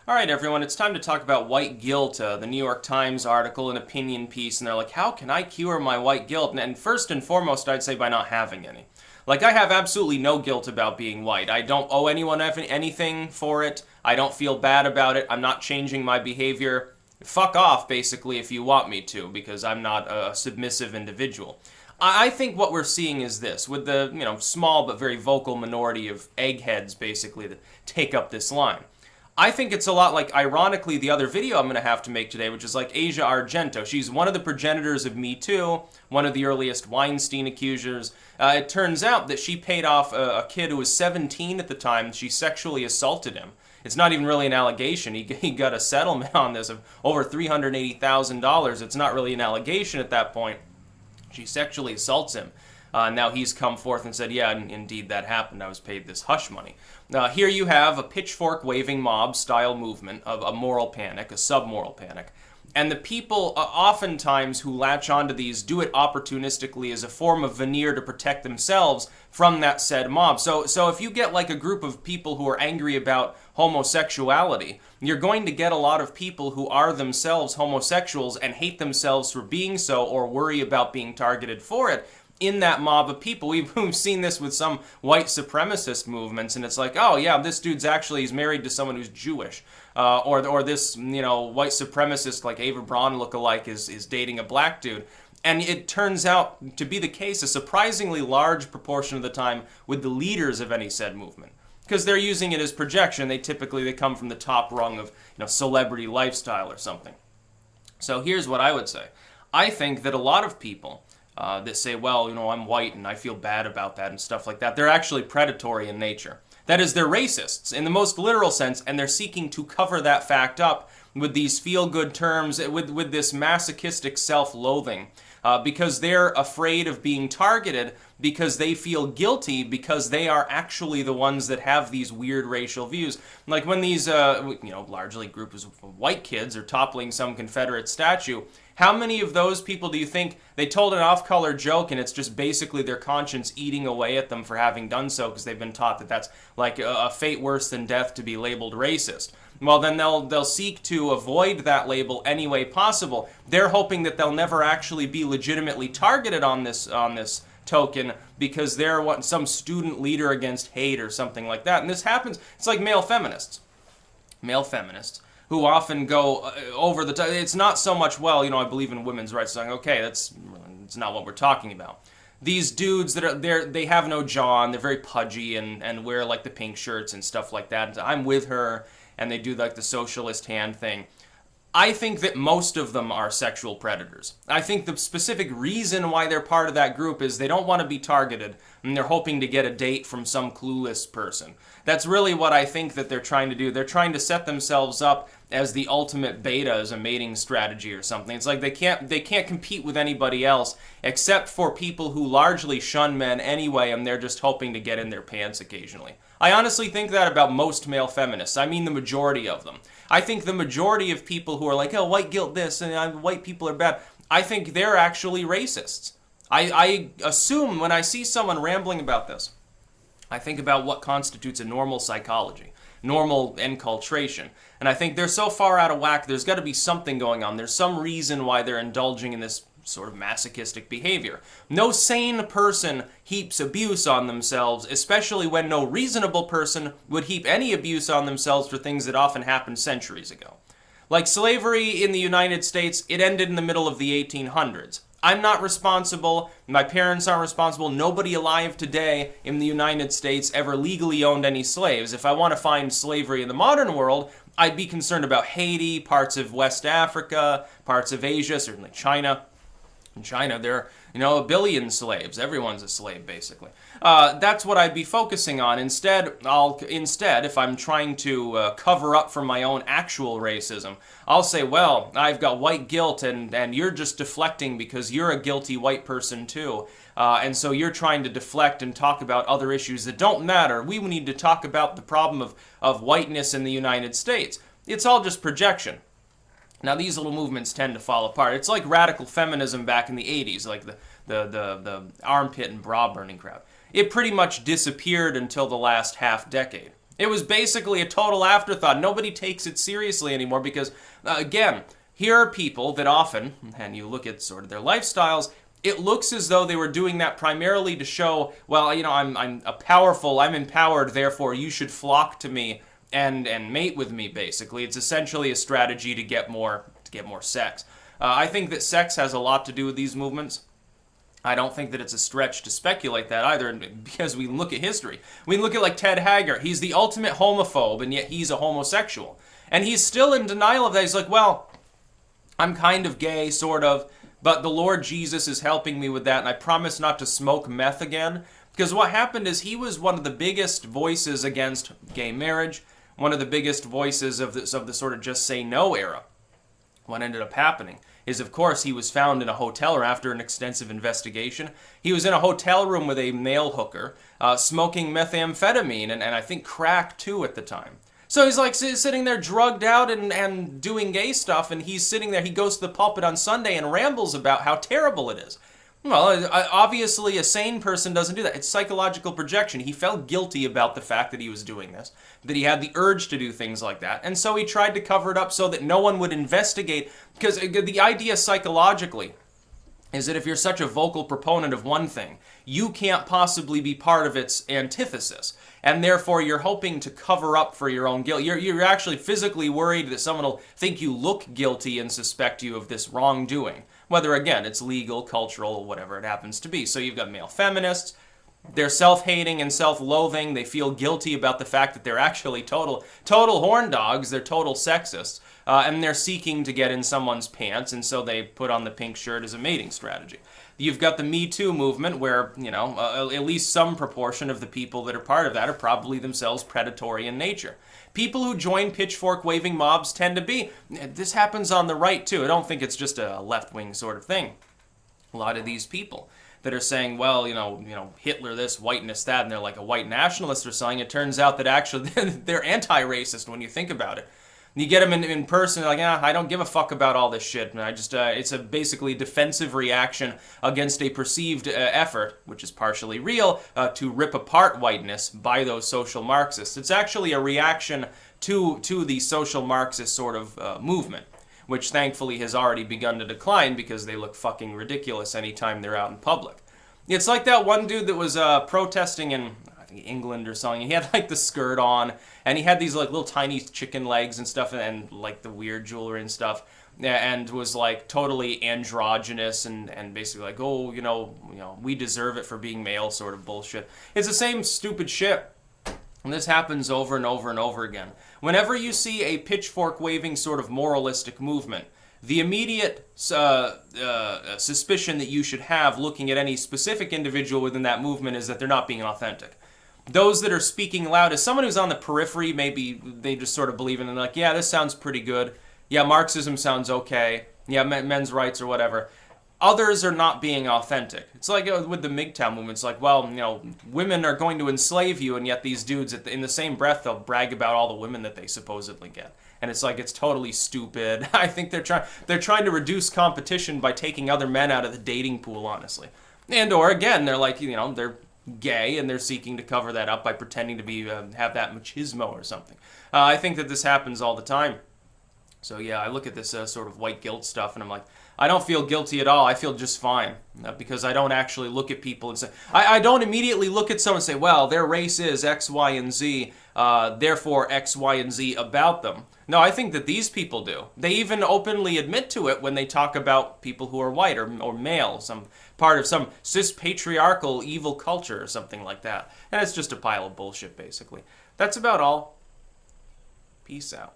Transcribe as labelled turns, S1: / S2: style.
S1: All right, everyone, it's time to talk about white guilt. The New York Times article, an opinion piece, and they're like, how can I cure my white guilt? And first and foremost, I'd say by not having any. Like, I have absolutely no guilt about being white. I don't owe anyone anything for it. I don't feel bad about it. I'm not changing my behavior. Fuck off, basically, if you want me to, because I'm not a submissive individual. I think what we're seeing is this, with the, small but very vocal minority of eggheads, basically, that take up this line. I think it's a lot like, ironically, the other video I'm going to have to make today, which is like Asia Argento. She's one of the progenitors of Me Too, one of the earliest Weinstein accusers. It turns out that she paid off a kid who was 17 at the time. She sexually assaulted him. It's not even really an allegation. He got a settlement on this of over $380,000. It's not really an allegation at that point. She sexually assaults him. Now he's come forth and said, yeah, indeed that happened. I was paid this hush money. Here you have a pitchfork-waving mob-style movement of a moral panic, a sub-moral panic. And the people oftentimes who latch onto these do it opportunistically as a form of veneer to protect themselves from that said mob. So if you get like a group of people who are angry about homosexuality, you're going to get a lot of people who are themselves homosexuals and hate themselves for being so or worry about being targeted for it in that mob of people. We've seen this with some white supremacist movements, and it's like, oh yeah, this dude's actually, he's married to someone who's Jewish. Or this, white supremacist like Ava Braun lookalike is dating a black dude. And it turns out to be the case a surprisingly large proportion of the time with the leaders of any said movement. Because they're using it as projection. They come from the top rung of celebrity lifestyle or something. So here's what I would say. I think that a lot of people that say, well, I'm white and I feel bad about that and stuff like that, they're actually predatory in nature. That is, they're racists in the most literal sense, and they're seeking to cover that fact up with these feel-good terms, with this masochistic self-loathing, because they're afraid of being targeted, because they feel guilty, because they are actually the ones that have these weird racial views. Like when these, largely groups of white kids are toppling some Confederate statue, how many of those people do you think they told an off-color joke and it's just basically their conscience eating away at them for having done so because they've been taught that that's like a fate worse than death to be labeled racist? Well, then they'll seek to avoid that label any way possible. They're hoping that they'll never actually be legitimately targeted on this token because they're some student leader against hate or something like that. And this happens, it's like male feminists who often go over the top. It's not so much, well, I believe in women's rights. It's like, okay, that's not what we're talking about. These dudes that are they have no jaw and they're very pudgy and wear like the pink shirts and stuff like that. And I'm with her, and they do like the socialist hand thing. I think that most of them are sexual predators. I think the specific reason why they're part of that group is they don't want to be targeted, and they're hoping to get a date from some clueless person. That's really what I think that they're trying to do. They're trying to set themselves up as the ultimate beta, as a mating strategy or something. It's like they can't compete with anybody else except for people who largely shun men anyway, and they're just hoping to get in their pants occasionally. I honestly think that about most male feminists. I mean the majority of them. I think the majority of people who are like, oh, white guilt this, and white people are bad, I think they're actually racists. I assume when I see someone rambling about this, I think about what constitutes a normal psychology, normal enculturation. And I think they're so far out of whack, there's got to be something going on. There's some reason why they're indulging in this sort of masochistic behavior. No sane person heaps abuse on themselves, especially when no reasonable person would heap any abuse on themselves for things that often happened centuries ago. Like slavery in the United States, it ended in the middle of the 1800s. I'm not responsible, my parents aren't responsible, nobody alive today in the United States ever legally owned any slaves. If I want to find slavery in the modern world, I'd be concerned about Haiti, parts of West Africa, parts of Asia, certainly China. In China, there are, a billion slaves. Everyone's a slave, basically. That's what I'd be focusing on. Instead, if I'm trying to cover up for my own actual racism, I'll say, well, I've got white guilt, and you're just deflecting because you're a guilty white person too. And so you're trying to deflect and talk about other issues that don't matter. We need to talk about the problem of whiteness in the United States. It's all just projection. Now, these little movements tend to fall apart. It's like radical feminism back in the 80s, like the armpit and bra burning crowd. It pretty much disappeared until the last half decade. It was basically a total afterthought. Nobody takes it seriously anymore because, again, here are people that often, and you look at sort of their lifestyles, it looks as though they were doing that primarily to show, well, you know, I'm I'm empowered, therefore you should flock to me and mate with me, basically. It's essentially a strategy to get more sex. I think that sex has a lot to do with these movements. I don't think that it's a stretch to speculate that either, because we look at history. We look at like Ted Haggart. He's the ultimate homophobe, and yet he's a homosexual. And he's still in denial of that. He's like, well, I'm kind of gay, sort of, but the Lord Jesus is helping me with that, and I promise not to smoke meth again. Because what happened is he was one of the biggest voices against gay marriage, one of the biggest voices of the sort of just say no era. What ended up happening is, of course, he was found in a hotel, or after an extensive investigation, he was in a hotel room with a male hooker, smoking methamphetamine, and I think crack too at the time. So he's like sitting there drugged out and doing gay stuff, and he's sitting there, he goes to the pulpit on Sunday and rambles about how terrible it is. Well, obviously a sane person doesn't do that. It's psychological projection. He felt guilty about the fact that he was doing this, that he had the urge to do things like that, and so he tried to cover it up so that no one would investigate, because the idea psychologically is that if you're such a vocal proponent of one thing, you can't possibly be part of its antithesis, and therefore you're hoping to cover up for your own guilt. You're actually physically worried that someone will think you look guilty and suspect you of this wrongdoing, whether, again, it's legal, cultural, whatever it happens to be. So you've got male feminists. They're self-hating and self-loathing. They feel guilty about the fact that they're actually total horn dogs. They're total sexists. And they're seeking to get in someone's pants, and so they put on the pink shirt as a mating strategy. You've got the Me Too movement where, you know, at least some proportion of the people that are part of that are probably themselves predatory in nature. People who join pitchfork-waving mobs tend to be. This happens on the right, too. I don't think it's just a left-wing sort of thing. A lot of these people that are saying, well, you know, Hitler this, whiteness that, and they're like a white nationalist or something. It turns out that actually they're anti-racist when you think about it. You get them in person, like, I don't give a fuck about all this shit. I just, it's a basically defensive reaction against a perceived effort, which is partially real, to rip apart whiteness by those social Marxists. It's actually a reaction to the social Marxist sort of movement, which thankfully has already begun to decline because they look fucking ridiculous anytime they're out in public. It's like that one dude that was protesting in England or something. He had like the skirt on, and he had these like little tiny chicken legs and stuff, and like the weird jewelry and stuff, and was like totally androgynous and basically like, oh, you know, we deserve it for being male sort of bullshit. It's the same stupid shit. And this happens over and over and over again. Whenever you see a pitchfork-waving sort of moralistic movement, the immediate suspicion that you should have looking at any specific individual within that movement is that they're not being authentic. Those that are speaking loud, as someone who's on the periphery, maybe they just sort of believe in it, and they're like, yeah, this sounds pretty good. Yeah, Marxism sounds okay. Yeah, men's rights or whatever. Others are not being authentic. It's like with the MGTOW movement. It's like, well, you know, women are going to enslave you, and yet these dudes, in the same breath, they'll brag about all the women that they supposedly get. And it's like, it's totally stupid. I think they're trying to reduce competition by taking other men out of the dating pool, honestly. And or again, they're like, you know, they're gay and they're seeking to cover that up by pretending to be have that machismo or something. I think that this happens all the time. So yeah, I look at this sort of white guilt stuff and I'm like, I don't feel guilty at all. I feel just fine because I don't actually look at people and say, I don't immediately look at someone and say, well, their race is X, Y, and Z, therefore X, Y, and Z about them. No, I think that these people do. They even openly admit to it when they talk about people who are white or male, some part of some cis-patriarchal evil culture or something like that. And it's just a pile of bullshit, basically. That's about all. Peace out.